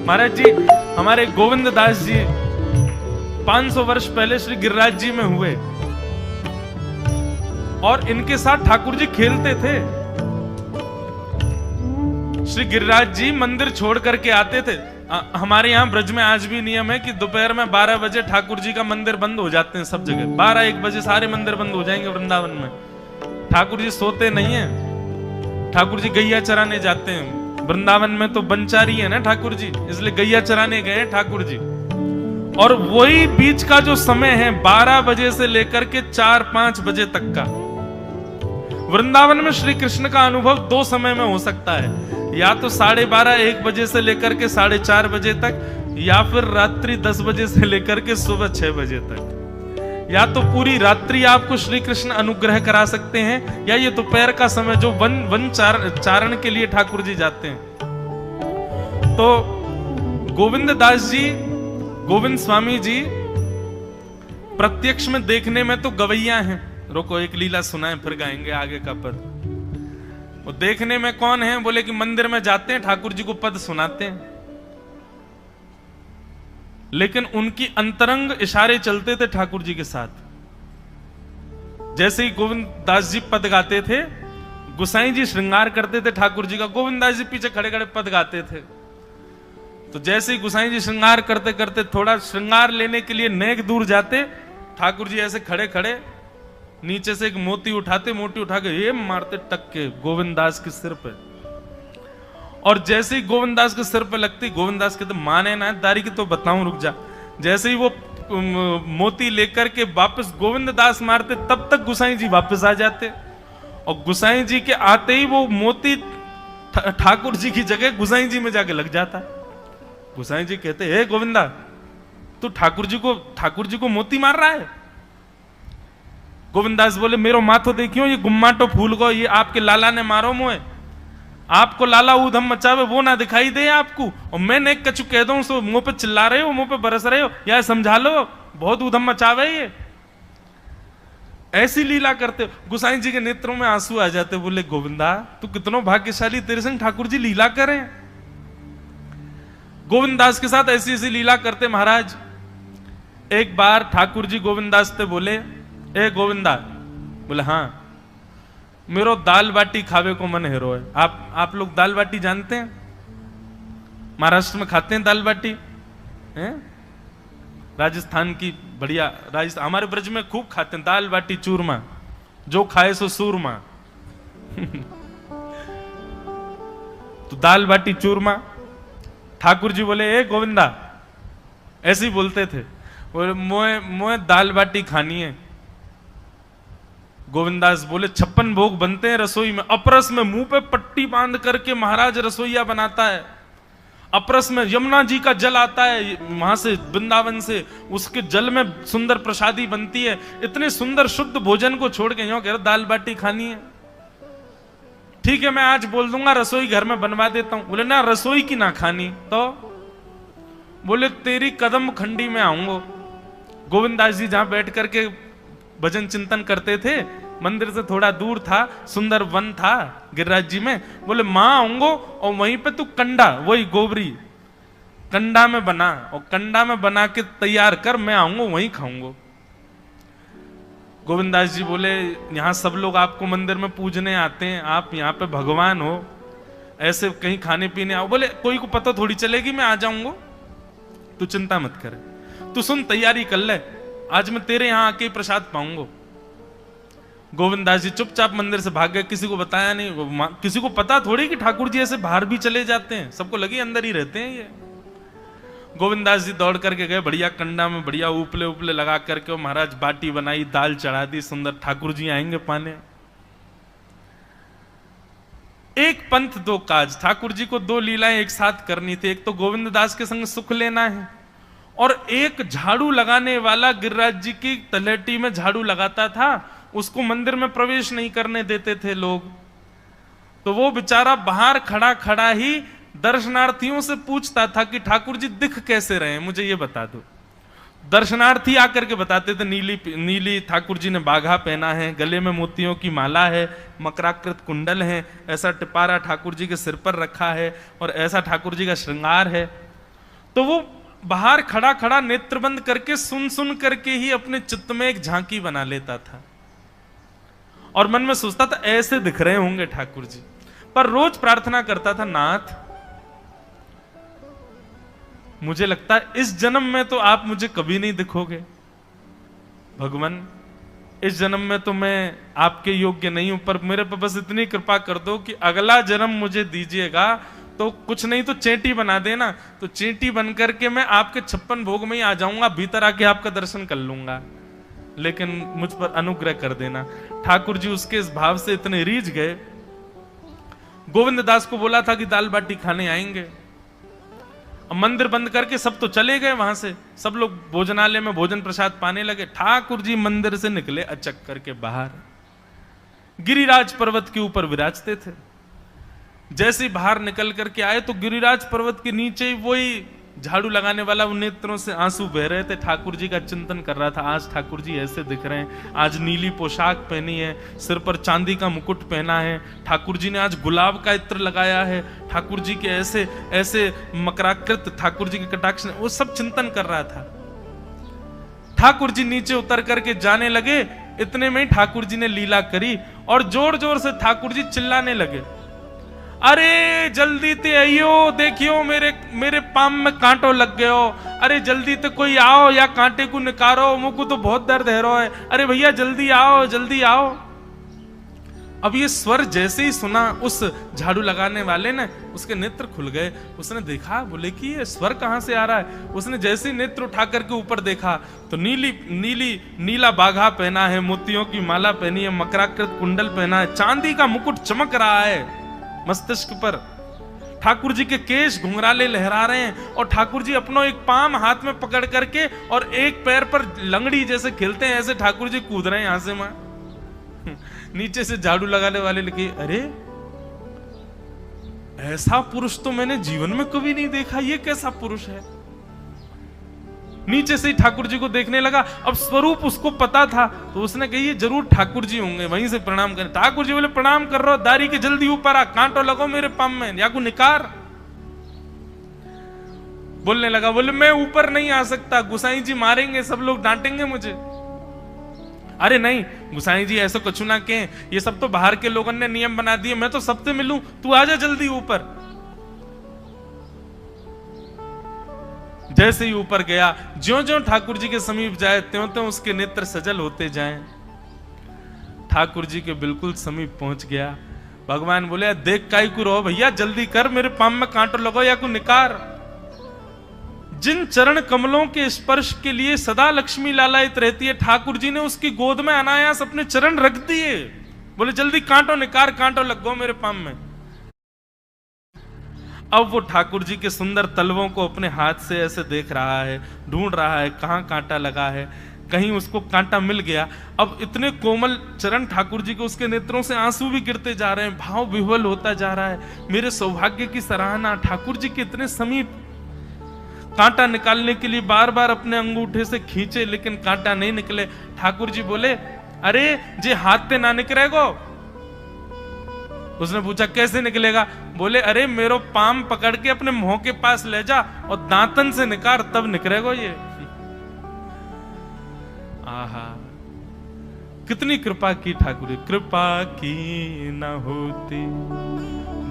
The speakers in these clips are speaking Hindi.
महाराज जी, हमारे गोविंद दास जी 500 वर्ष पहले श्री गिरिराज जी में हुए और इनके साथ ठाकुर जी खेलते थे। श्री गिरिराज जी मंदिर छोड़ करके आते थे। हमारे यहाँ ब्रज में आज भी नियम है कि दोपहर में 12 बजे ठाकुर जी का मंदिर बंद हो जाते हैं सब जगह। 12-1 बजे सारे मंदिर बंद हो जाएंगे वृंदावन में। ठाकुर जी सोते नहीं है, ठाकुर जी गैया चराने जाते हैं। वृंदावन में तो बनचारी है ना ठाकुर जी, इसलिए गैया चराने गए ठाकुर जी। और वही बीच का जो समय है 12 बजे से लेकर के 4-5 बजे तक का, वृंदावन में श्री कृष्ण का अनुभव 2 समय में हो सकता है, या तो 12:30-1 बजे से लेकर के 4:30 बजे तक, या फिर रात्रि 10 बजे से लेकर के सुबह 6 बजे तक। या तो पूरी रात्रि आपको श्री कृष्ण अनुग्रह करा सकते हैं, या ये दोपहर का समय जो वन चारण के लिए ठाकुर जी जाते हैं। तो गोविंद दास जी, गोविंद स्वामी जी प्रत्यक्ष में देखने में तो गवैया हैं। रोको, एक लीला सुनाए फिर गाएंगे आगे का पद। वो देखने में कौन है? बोले कि मंदिर में जाते हैं, ठाकुर जी को पद सुनाते हैं, लेकिन उनकी अंतरंग इशारे चलते थे ठाकुर जी के साथ। जैसे ही गोविंद दास जी पद गाते थे, गुसाई जी श्रृंगार करते थे ठाकुर जी का, गोविंद दास जी पीछे खड़े खड़े पद गाते थे। तो जैसे ही गुसाई जी श्रृंगार करते करते थोड़ा श्रृंगार लेने के लिए नेक दूर जाते, ठाकुर जी ऐसे खड़े खड़े नीचे से एक मोती उठाते, मोती उठा के ये मारते टक के गोविंद दास के सिर पे। और जैसे ही गोविंद दास के सिर पे लगती, गोविंद दास कहते माने ना दारी की तो बताऊं, रुक जा। जैसे ही वो मोती लेकर के वापस गोविंद दास मारते, तब तक गुसाई जी वापस आ जाते। और गुसाई जी के आते ही वो मोती ठाकुर जी की जगह गुसाई जी में जाके लग जाता। गुसाई जी कहते, हे गोविंदा, तू ठाकुर जी को मोती मार रहा है? गोविंदास बोले, मेरो माथो देखियो, ये गुम्माटो फूल को ये आपके लाला ने मारो मोए। आपको लाला ऊधम मचावे वो ना दिखाई दे आपको, और मैं नेक कछु कह दूं सो मुंह पे चिल्ला रहे हो, मुंह पे बरस रहे हो, या समझा लो बहुत ऊधम मचावे ये। ऐसी लीला करते हो। गुसाई जी के नेत्रों में आंसू आ जाते, बोले गोविंदा तू कितनो भाग्यशाली, तेरे संग ठाकुर जी लीला करें। गोविंदास के साथ ऐसी ऐसी लीला करते महाराज। एक बार ठाकुर जी गोविंदास से बोले, ए गोविंदा, बोले हाँ, मेरो दाल बाटी खावे को मन हेरो है। आप लोग दाल बाटी जानते हैं? महाराष्ट्र में खाते हैं दाल बाटी हैं? राजस्थान की बढ़िया, राजस्थान हमारे ब्रज में खूब खाते हैं दाल बाटी चूरमा, जो खाए सो सूरमा। तो दाल बाटी चूरमा। ठाकुर जी बोले, ए गोविंदा, ऐसे ही बोलते थे, बोले मोए दाल बाटी खानी है। गोविंदास बोले, 56 भोग बनते हैं रसोई में। अपरस में मुंह पे पट्टी बांध करके महाराज रसोईया बनाता है। अपरस में यमुना जी का जल आता है वहां से, वृंदावन से, उसके जल में सुंदर प्रसादी बनती है। इतने सुंदर शुद्ध भोजन को छोड़ के यूं कह रहे दाल बाटी खानी है। ठीक है, मैं आज बोल दूंगा रसोई घर में बनवा देता हूं। बोले ना, रसोई की ना खानी तो? बोले तेरी कदम खंडी में आऊंगा। गोविंदास जी जहां बैठ करके भजन चिंतन करते थे, मंदिर से थोड़ा दूर था, सुंदर वन था गिरिराज जी में। बोले मां आऊंगो और वहीं पे तू कंडा, वही गोबरी कंडा में बना, और कंडा में बना के तैयार कर, मैं आऊंगा वहीं खाऊंगा। गोविंदास जी बोले, यहां सब लोग आपको मंदिर में पूजने आते हैं, आप यहाँ पे भगवान हो, ऐसे कहीं खाने पीने आओ। बोले कोई को पता थोड़ी चलेगी, मैं आ जाऊंगा, तू चिंता मत करे, तू सुन तैयारी कर ले, आज मैं तेरे यहां आके प्रसाद पाऊंगा। गोविंदास जी चुपचाप मंदिर से भाग गए, किसी को बताया नहीं। किसी को पता थोड़ी कि ठाकुर जी ऐसे बाहर भी चले जाते हैं, सबको लगे अंदर ही रहते हैं ये। गोविंदास जी दौड़ करके गए, बढ़िया कंडा में बढ़िया उपले उपले लगा करके महाराज बाटी बनाई, दाल चढ़ा दी, सुंदर। ठाकुर जी आएंगे पाने। एक पंथ दो काज, ठाकुर जी को 2 लीलाएं एक साथ करनी थी। एक तो गोविंद दास के संग सुख लेना है, और एक झाड़ू लगाने वाला गिरिराज जी की तलहटी में झाड़ू लगाता था, उसको मंदिर में प्रवेश नहीं करने देते थे लोग। तो वो बेचारा बाहर खड़ा खड़ा ही दर्शनार्थियों से पूछता था कि ठाकुर जी दिख कैसे रहे हैं, मुझे ये बता दो। दर्शनार्थी आकर के बताते थे, नीली ठाकुर जी ने बाघा पहना है, गले में मोतियों की माला है, मकराकृत कुंडल है, ऐसा टिपारा ठाकुर जी के सिर पर रखा है, और ऐसा ठाकुर जी का श्रृंगार है। तो वो बाहर खड़ा खड़ा नेत्र बंद करके सुन सुन करके ही अपने चित्त में एक झांकी बना लेता था और मन में सोचता था ऐसे दिख रहे होंगे ठाकुर जी। पर रोज प्रार्थना करता था, नाथ मुझे लगता है इस जन्म में तो आप मुझे कभी नहीं दिखोगे, भगवान इस जन्म में तो मैं आपके योग्य नहीं हूं, पर मेरे पे बस इतनी कृपा कर दो कि अगला जन्म मुझे दीजिएगा तो कुछ नहीं तो चेंटी बना देना, तो चेंटी बन करके मैं आपके 56 भोग में ही आ जाऊंगा, भीतर आके आपका दर्शन कर लूंगा, लेकिन मुझ पर अनुग्रह कर देना। ठाकुर जी उसके इस भाव से इतने रीझ गए। गोविंद दास को बोला था कि दाल बाटी खाने आएंगे, अब मंदिर बंद करके सब तो चले गए वहां से, सब लोग भोजनालय में भोजन प्रसाद पाने लगे। ठाकुर जी मंदिर से निकले अचक करके बाहर, गिरिराज पर्वत के ऊपर विराजते थे। जैसे ही बाहर निकल करके आए तो गिरिराज पर्वत के नीचे ही वही झाड़ू लगाने वाला उन नेत्रों से आंसू बह रहे थे। ठाकुर जी का चिंतन कर रहा था, आज ठाकुर जी ऐसे दिख रहे हैं, आज नीली पोशाक पहनी है, सिर पर चांदी का मुकुट पहना है, ठाकुर जी ने आज गुलाब का इत्र लगाया है, ठाकुर जी के ऐसे ऐसे मकराकृत ठाकुर जी के कटाक्ष, वो सब चिंतन कर रहा था। ठाकुर जी नीचे उतर करके जाने लगे, इतने में ही ठाकुर जी ने लीला करी और जोर जोर से ठाकुर जी चिल्लाने लगे, अरे जल्दी ते आइयो, देखियो मेरे मेरे पाम में कांटो लग गयो, अरे जल्दी ते कोई आओ या कांटे को निकारो, मुझको तो बहुत दर्द है रो है, अरे भैया जल्दी आओ जल्दी आओ। अब ये स्वर जैसे ही सुना उस झाड़ू लगाने वाले ने, उसके नेत्र खुल गए, उसने देखा, बोले कि ये स्वर कहां से आ रहा है। उसने जैसे ही नेत्र उठा करके ऊपर देखा तो नीला बाघा पहना है, मोतियों की माला पहनी है, मकराकृत कुंडल पहना है, चांदी का मुकुट चमक रहा है मस्तिष्क पर, ठाकुर जी के केश घुंघराले लहरा रहे हैं और ठाकुर जी अपना एक पाम हाथ में पकड़ करके और एक पैर पर लंगड़ी जैसे खेलते हैं ऐसे ठाकुर जी कूद रहे हैं यहां से वहां। नीचे से झाड़ू लगाने वाले लिखे, अरे ऐसा पुरुष तो मैंने जीवन में कभी नहीं देखा, ये कैसा पुरुष है। नीचे से ही ठाकुर जी को देखने लगा, अब स्वरूप उसको पता था तो उसने कही ये जरूर ठाकुर जी होंगे, वहीं से प्रणाम करें। ठाकुर जी बोले प्रणाम कर रहा हूं, दारी के जल्दी ऊपर आ, कांटो लगो मेरे पाम में या को निकार। बोलने लगा, बोले मैं ऊपर नहीं आ सकता, गुसाई जी मारेंगे, सब लोग डांटेंगे मुझे। अरे नहीं गुसाई जी ऐसा कुछ ना कहें, ये सब तो बाहर के लोगों ने नियम बना दिए, मैं तो सबसे मिलूं, तू आजा जल्दी ऊपर। जैसे ही ऊपर गया, ज्यों-ज्यों ठाकुर जी के समीप जाए त्यों-त्यों उसके नेत्र सजल होते जाएं। ठाकुर जी के बिल्कुल समीप पहुंच गया। भगवान बोले, देख काई को रो भैया, जल्दी कर, मेरे पाम में कांटो लगो या को निकार। जिन चरण कमलों के स्पर्श के लिए सदा लक्ष्मी लालायित रहती है, ठाकुर जी ने उसकी गोद में अनायास अपने चरण रख दिए। बोले जल्दी कांटो निकार, कांटो लग गो मेरे पाम में। अब वो ठाकुर जी के सुंदर तलवों को अपने हाथ से ऐसे देख रहा है, ढूंढ रहा है कहां कांटा लगा है, कहीं उसको कांटा मिल गया। अब इतने कोमल चरण ठाकुर जी के, उसके नेत्रों से आंसू भी गिरते जा रहे हैं, भाव विह्वल होता जा रहा है। मेरे सौभाग्य की सराहना, ठाकुर जी के इतने समीप। कांटा निकालने के लिए बार बार अपने अंगूठे से खींचे लेकिन कांटा नहीं निकले। ठाकुर जी बोले, अरे जे हाथ ते ना निकलेगो। उसने पूछा कैसे निकलेगा? बोले अरे मेरो पाम पकड़ के अपने मुंह के पास ले जा और दांतन से निकाल, तब निकलेगा ये। आहा, कितनी कृपा की ठाकुर। कृपा की न होती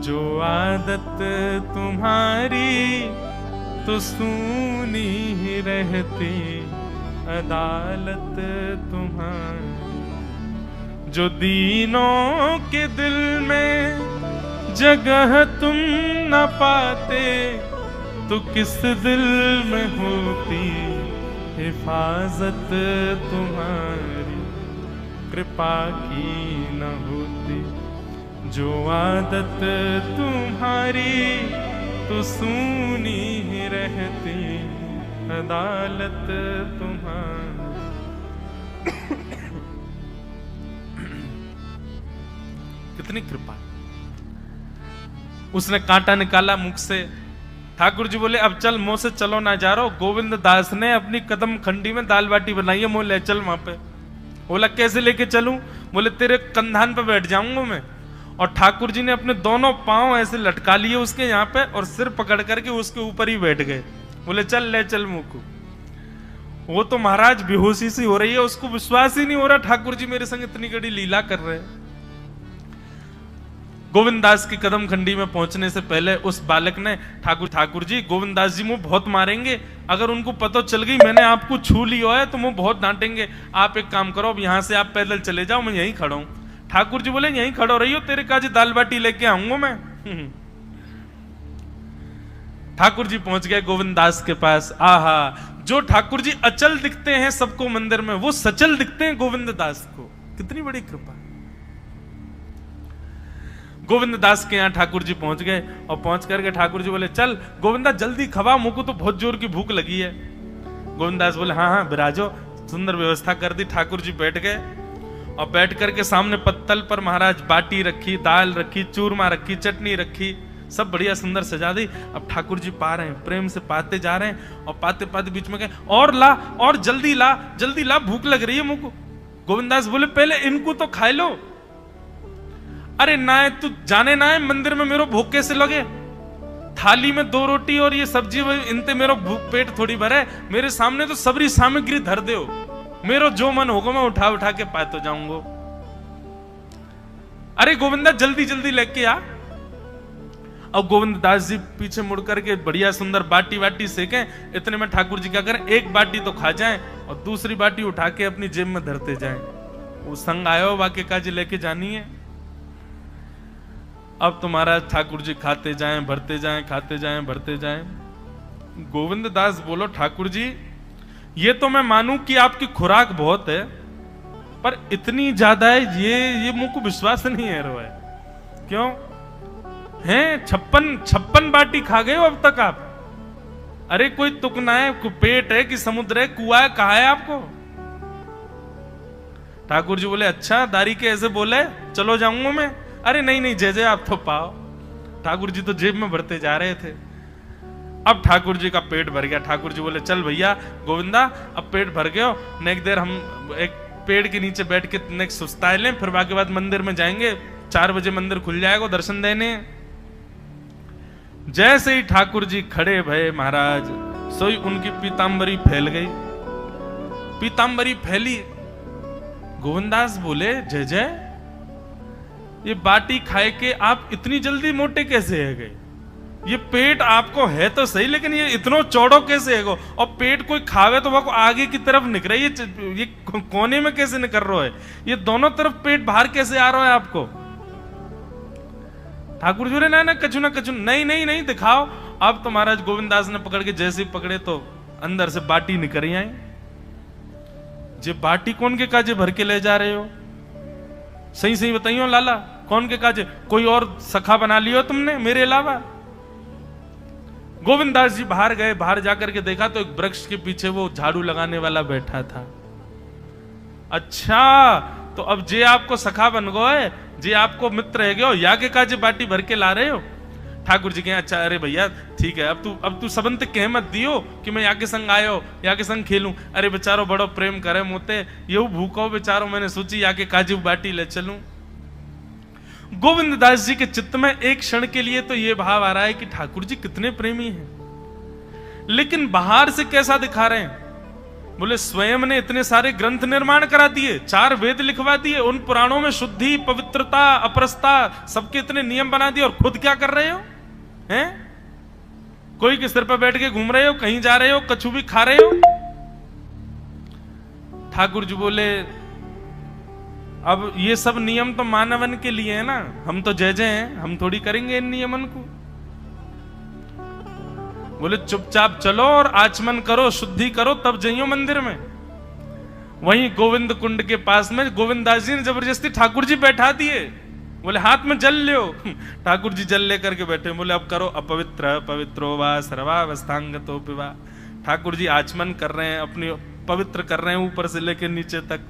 जो आदत तुम्हारी, तो सूनी ही रहती अदालत तुम्हारी। जो दीनों के दिल में जगह तुम न पाते, तो किस दिल में होती हिफाजत तुम्हारी। कृपा की न होती जो आदत तुम्हारी, तो सूनी ही रहती अदालत तुम्हारी। कितनी कृपा। उसने कांटा निकाला मुख से। ठाकुर जी बोले अब चल, मुंह से चलो ना जा रहा। गोविंद दास ने अपनी कदम खंडी में दाल बाटी बनाई है, मुंह ले चल वहां पे। बोला कैसे लेके चलूं? बोले तेरे कंधान पे बैठ जाऊंगा मैं। और ठाकुर जी ने अपने दोनों पांव ऐसे लटका लिए उसके यहाँ पे और सिर पकड़ करके उसके ऊपर ही बैठ गए। बोले चल ले चल मुकु। वो तो महाराज बेहोशी सी हो रही है, उसको विश्वास ही नहीं हो रहा ठाकुर जी मेरे संग इतनी बड़ी लीला कर रहे हैं। गोविंद दास की कदम खंडी में पहुंचने से पहले उस बालक ने ठाकुर जी गोविंद दास जी मुझे बहुत मारेंगे, अगर उनको पता चल गई मैंने आपको छू लिया है तो मुझे बहुत डांटेंगे, आप एक काम करो अब यहां से आप पैदल चले जाओ, मैं यहीं खड़ा हूं। ठाकुर जी बोले यहीं खड़ो रही हो, तेरे काजी दाल बाटी लेके आऊंगा मैं। ठाकुर जी पहुंच गए गोविंद दास के पास। आहा, जो ठाकुर जी अचल दिखते हैं सबको मंदिर में, वो सचल दिखते हैं गोविंद दास को। कितनी बड़ी कृपा। गोविंद दास के यहाँ ठाकुर जी पहुंच गए और पहुंच करके ठाकुर जी बोले चल गोविंदा जल्दी खवा, मुझको तो बहुत जोर की भूख लगी है। गोविंद दास बोले हाँ हाँ विराजो। सुंदर व्यवस्था कर दी। ठाकुर जी बैठ गए और बैठ करके सामने पत्तल पर महाराज बाटी रखी, दाल रखी, चूरमा रखी, चटनी रखी, सब बढ़िया सुंदर सजा दी। अब ठाकुर जी पा रहे हैं, प्रेम से पाते जा रहे हैं और पाते पाते बीच में गए और ला और जल्दी ला भूख लग रही है मुझको। गोविंदास बोले पहले इनको तो खा लो। अरे ना तू जाने ना है मंदिर में मेरे भूख कैसे लगे, थाली में 2 रोटी और ये सब्जी, इनते मेरा भूख पेट थोड़ी भरे, मेरे सामने तो सबरी सामग्री धर दो, मेरा जो मन होगा मैं उठा उठा के पाते जाऊंगा। अरे गोविंदा जल्दी जल्दी लेके आ। अब गोविंद दास जी पीछे मुड़ करके बढ़िया सुंदर बाटी वाटी सेकें, इतने में ठाकुर जी क्या करें, एक बाटी तो खा जाएं और दूसरी बाटी उठा के अपनी जेब में धरते जाएं। वो संग आयो वाक्य काजी लेके जानी है। अब तुम्हारा ठाकुर जी खाते जाएं भरते जाएं, खाते जाएं भरते जाएं। गोविंद दास बोलो ठाकुर जी ये तो मैं मानूं कि आपकी खुराक बहुत है, पर इतनी ज्यादा है ये मुझको विश्वास नहीं है रो है। क्यों हैं 56 बाटी खा गए हो अब तक आप? अरे कोई तुकना है, पेट है कि समुद्र है, कुआ है, कहा है आपको? ठाकुर जी बोले अच्छा दारी के ऐसे बोले, चलो जाऊंगा मैं। अरे नहीं नहीं जय जय आप तो पाओ। ठाकुर जी तो जेब में भरते जा रहे थे। अब ठाकुर जी का पेट भर गया। ठाकुर जी बोले चल भैया गोविंदा अब पेट भर गया, नेक देर हम एक पेड़ के नीचे बैठ के नेक सुस्ताए लें, फिर बाकी बाद मंदिर में जाएंगे, 4 बजे मंदिर खुल जाएगा दर्शन देने। जैसे ही ठाकुर जी खड़े भये महाराज, सोई उनकी पीतांबरी फैल गई। पीतांबरी फैली। गोविंदास बोले जय जय ये बाटी खाए के आप इतनी जल्दी मोटे कैसे है गए? ये पेट आपको है तो सही, लेकिन ये इतना चौड़ो कैसे है गो? और पेट कोई खावे तो वो आगे की तरफ निकल रही है, ये कोने में कैसे निकल रहा है? ये दोनों तरफ पेट बाहर कैसे आ रहा है आपको? ठाकुर जी ना कछु ना कछु, नहीं नहीं नहीं दिखाओ। अब तो महाराज गोविंदास ने पकड़ के जैसे ही पकड़े तो अंदर से बाटी निकल आई। जे बाटी कौन के काजे भर के ले जा रहे हो? सही सही बताइयो लाला, कौन के काजे? कोई और सखा बना लियो तुमने मेरे अलावा? गोविंदास जी बाहर गए, बाहर जाकर के देखा तो एक वृक्ष के पीछे वो झाड़ू लगाने वाला बैठा था। अच्छा तो अब जे आपको सखा बन गए, जे आपको मित्र है गयो, या के काजे बाटी भर के ला रहे हो? ठाकुर जी कहे अच्छा अरे भैया ठीक है, अब तू सबंत कह मत दियो कि मैं या के संग आयो, या के संग खेलूं। अरे बेचारो बड़ो प्रेम करे मोते, ये भूखो बेचारो, मैंने सोची या के काजे बाटी ले चलूं। गोविंद दास जी के चित्त में एक क्षण के लिए तो ये भाव आ रहा है कि ठाकुर जी कितने प्रेमी हैं, लेकिन बाहर से कैसा दिखा रहे हैं? बोले स्वयं ने इतने सारे ग्रंथ निर्माण करा दिए, 4 वेद लिखवा दिए, उन पुराणों में शुद्धि, पवित्रता, अपरसता सबके इतने नियम बना दिए, और खुद क्या कर रहे हो हैं? कोई के सिर पर बैठ के घूम रहे हो, कहीं जा रहे हो, कछु भी खा रहे हो। ठाकुर जी बोले अब ये सब नियम तो मानवन के लिए है ना, हम तो जय जय हैं, हम थोड़ी करेंगे इन नियमन को। बोले चुपचाप चलो और आचमन करो, शुद्धि करो, तब जाइयो मंदिर में। वहीं गोविंद कुंड के पास में गोविंदास जी ने जबरदस्ती ठाकुर जी बैठा दिए। बोले हाथ में जल लो। ठाकुर जी जल लेकर के बैठे। बोले अब करो अपवित्र पवित्रो वा सर्वावस्थांगतो पिवा। ठाकुर जी आचमन कर रहे हैं, अपनी पवित्र कर रहे हैं ऊपर से लेकर नीचे तक।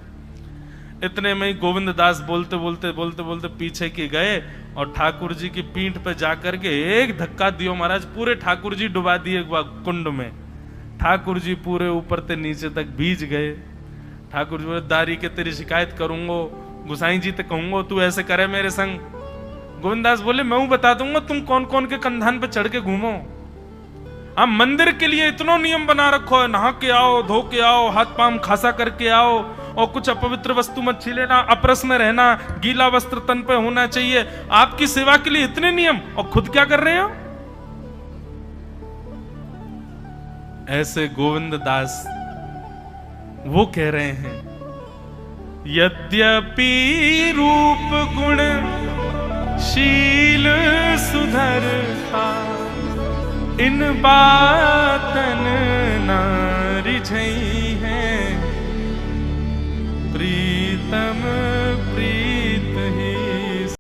इतने में ही गोविंद दास बोलते बोलते बोलते बोलते पीछे के गए और ठाकुर जी की पीठ पे जाकर के एक धक्का दियो महाराज, पूरे ठाकुर जी डुबा दिए कुंड में। ठाकुर जी पूरे ऊपर से नीचे तक भीज गए। ठाकुर जी बोले दारी के तेरी शिकायत करूंगो, गुसाई जी ते कहूंगो तू ऐसे करे मेरे संग। गोविंदास बोले मैं बता दूंगा तुम कौन कौन के कंधान पे चढ़ के घूमो। हम मंदिर के लिए इतना नियम बना रखो है, नहा के आओ, धो के आओ, हाथ पांव खासा करके आओ, और कुछ अपवित्र वस्तु मत छीलेना, अपरस में रहना, गीला वस्त्र तन पे होना चाहिए। आपकी सेवा के लिए इतने नियम, और खुद क्या कर रहे हो? ऐसे गोविंद दास वो कह रहे हैं, यद्यपि रूप गुण शील सुधरता, इन बातन ना रिझई